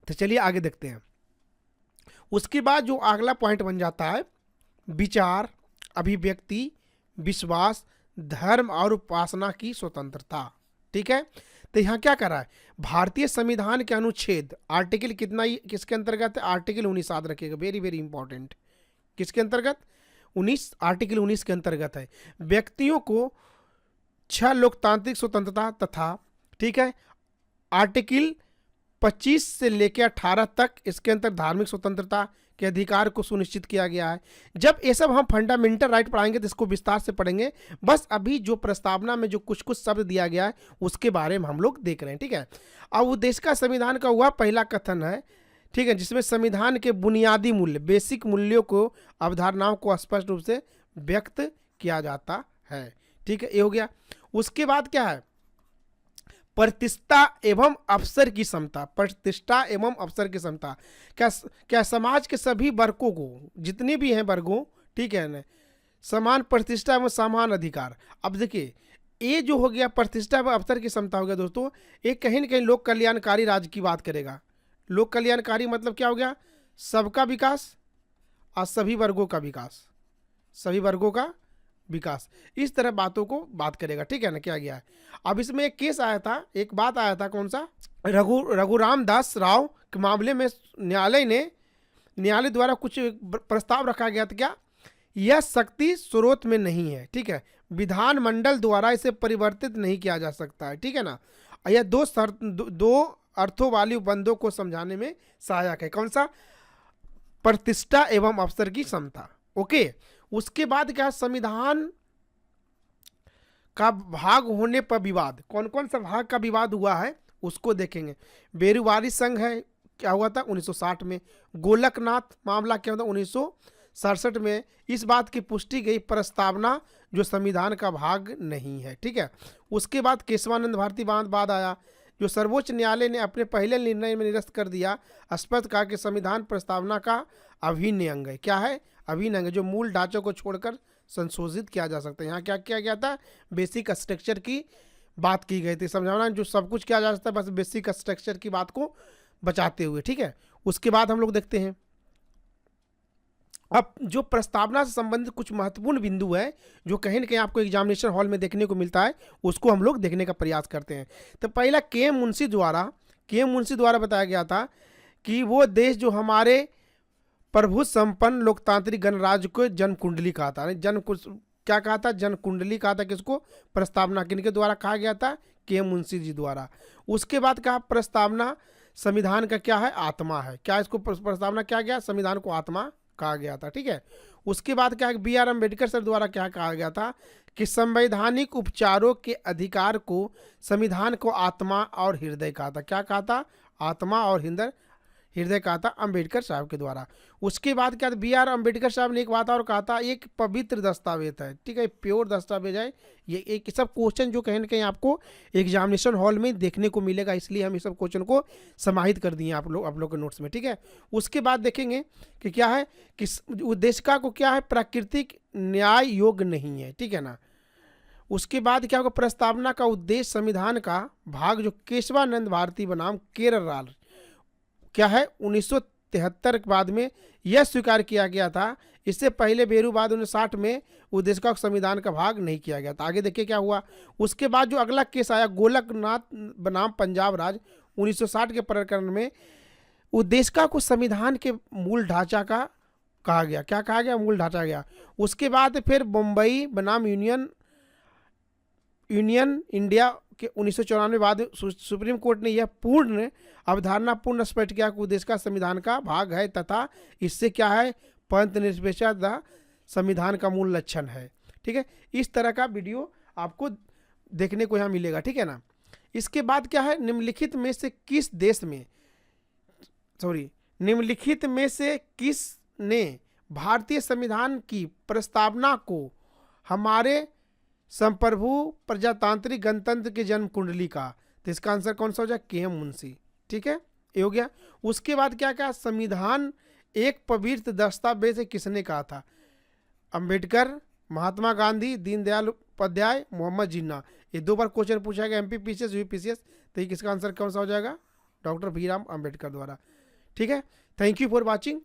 तो चलिए आगे देखते हैं। उसके बाद जो अगला पॉइंट बन जाता है विचार, अभिव्यक्ति, विश्वास, धर्म और उपासना की स्वतंत्रता। ठीक है, तो यहाँ क्या कर रहा है, भारतीय संविधान के अनुच्छेद आर्टिकल कितना ही किसके अंतर्गत है, आर्टिकल 19 याद रखिएगा, वेरी वेरी इंपॉर्टेंट। किसके अंतर्गत, 19, आर्टिकल 19 के अंतर्गत है। व्यक्तियों को 6 लोकतांत्रिक स्वतंत्रता तथा, ठीक है, आर्टिकल 25 से लेकर 18 तक इसके अंदर धार्मिक स्वतंत्रता के अधिकार को सुनिश्चित किया गया है। जब ये सब हम फंडामेंटल राइट पढ़ाएंगे तो इसको विस्तार से पढ़ेंगे। बस अभी जो प्रस्तावना में जो कुछ कुछ शब्द दिया गया है उसके बारे में हम लोग देख रहे हैं। ठीक है, अब देश का संविधान का हुआ पहला कथन है, ठीक है, जिसमें संविधान के बुनियादी मूल्य, बेसिक मूल्यों को, अवधारणाओं को स्पष्ट रूप से व्यक्त किया जाता है। ठीक है, ये हो गया। उसके बाद क्या है, प्रतिष्ठा एवं अवसर की समता। प्रतिष्ठा एवं अवसर की समता, क्या समाज के सभी वर्गों को, जितने भी हैं वर्गों, ठीक है ना, समान प्रतिष्ठा एवं समान अधिकार। अब देखिए ये जो हो गया प्रतिष्ठा एवं अवसर की समता हो गया दोस्तों, ये कहीं ना कहीं लोक कल्याणकारी राज्य की बात करेगा। लोक कल्याणकारी मतलब क्या हो गया, सबका विकास और सभी वर्गों का विकास, सभी वर्गों का विकास, इस तरह बातों को बात करेगा। ठीक है ना, क्या गया है। अब इसमें एक केस आया था, एक बात आया था, कौन सा, रघुराम दास राव के मामले में न्यायालय द्वारा कुछ प्रस्ताव रखा गया था। क्या, यह शक्ति स्रोत में नहीं है। ठीक है, विधानमंडल द्वारा इसे परिवर्तित नहीं किया जा सकता है। ठीक है ना, यह दो अर्थों वाली उपबंधों को समझाने में सहायक है। कौन सा, प्रतिष्ठा एवं अवसर की समता। ओके, उसके बाद क्या, संविधान का भाग होने पर विवाद, कौन कौन सा भाग का विवाद हुआ है उसको देखेंगे। बेरुवारी संघ है, क्या हुआ था 1960 में। गोलकनाथ मामला क्या हुआ था 1967 में। इस बात की पुष्टि गई प्रस्तावना जो संविधान का भाग नहीं है। ठीक है, उसके बाद केशवानंद भारती बाद आया, जो सर्वोच्च न्यायालय ने अपने पहले निर्णय में निरस्त कर दिया, स्पष्ट कहा कि संविधान प्रस्तावना का अभिन्न अंग है। क्या है, अभिन्न अंग, जो मूल ढांचों को छोड़कर संशोधित किया जा सकता है। यहाँ क्या किया गया था, बेसिक स्ट्रक्चर की बात की गई थी। समझाना जो सब कुछ किया जा सकता है, बस बेसिक स्ट्रक्चर की बात को बचाते हुए। ठीक है, उसके बाद हम लोग देखते हैं अब जो प्रस्तावना से संबंधित कुछ महत्वपूर्ण बिंदु है जो कहीं ना कहीं आपको एग्जामिनेशन हॉल में देखने को मिलता है, उसको हम लोग देखने का प्रयास करते हैं। तो पहला के मुंशी द्वारा बताया गया था कि वो देश जो हमारे प्रभु संपन्न लोकतांत्रिक गणराज्य को जन्म कुंडली कहा था। क्या कहा था, जन्म कुंडली कहा था। किसको, प्रस्तावना किनके द्वारा कहा गया था, के मुंशी जी द्वारा। उसके बाद कहा प्रस्तावना संविधान का क्या है, आत्मा है। क्या इसको प्रस्तावना क्या गया, संविधान को आत्मा कहा गया था। ठीक है, उसके बाद क्या है, बी आर अम्बेडकर सर द्वारा क्या कहा गया था कि संवैधानिक उपचारों के अधिकार को संविधान को आत्मा और हृदय कहा था। क्या कहा था, आत्मा और हृदय कहा था अम्बेडकर साहब के द्वारा। उसके बाद क्या, बी आर अम्बेडकर साहब ने एक बात और कहा था, एक पवित्र दस्तावेज है। ठीक है, प्योर दस्तावेज है। ये एक सब क्वेश्चन जो कहीं ना कहीं आपको एग्जामिनेशन हॉल में देखने को मिलेगा, इसलिए हम इस सब क्वेश्चन को समाहित कर दिए आप लोग के नोट्स में। ठीक है, उसके बाद देखेंगे कि क्या है कि उद्देशिका को क्या है, प्राकृतिक न्याय योग्य नहीं है। ठीक है ना, उसके बाद क्या होगा, प्रस्तावना का उद्देश्य संविधान का भाग जो केशवानंद भारती बनाम केरल क्या है 1973 के बाद में यह स्वीकार किया गया था। इससे पहले बेरूवाद 1960 में उद्देशिका को संविधान का भाग नहीं किया गया था। आगे देखिए क्या हुआ। उसके बाद जो अगला केस आया, गोलकनाथ बनाम पंजाब राज्य 1960 के प्रकरण में उद्देशिका को संविधान के मूल ढांचा का कहा गया। क्या कहा गया, मूल ढांचा गया। उसके बाद फिर मुंबई बनाम यूनियन इंडिया के 1994 बाद सुप्रीम कोर्ट ने यह पूर्ण अवधारणा पूर्ण स्पष्ट किया कि उद्देशिका संविधान का भाग है तथा इससे क्या है, पंथ निरपेक्षता संविधान का मूल लक्षण है। ठीक है, इस तरह का वीडियो आपको देखने को यहाँ मिलेगा। ठीक है ना, इसके बाद क्या है, निम्नलिखित में से किसने भारतीय संविधान की प्रस्तावना को हमारे संप्रभु प्रजातांत्रिक गणतंत्र के जन्म कुंडली का, तो इसका आंसर कौन सा हो जाए, के एम मुंशी। ठीक है, ये हो गया। उसके बाद क्या कहा, संविधान एक पवित्र दस्तावेज है, किसने कहा था, अंबेडकर, महात्मा गांधी, दीनदयाल उपाध्याय, मोहम्मद जिन्ना। ये 2 बार क्वेश्चन पूछा गया, एमपीपीसीएस यूपीसीएस, तो ये किसका आंसर कौन सा हो जाएगा, डॉक्टर भीमराव अंबेडकर द्वारा। ठीक है, थैंक यू फॉर वॉचिंग।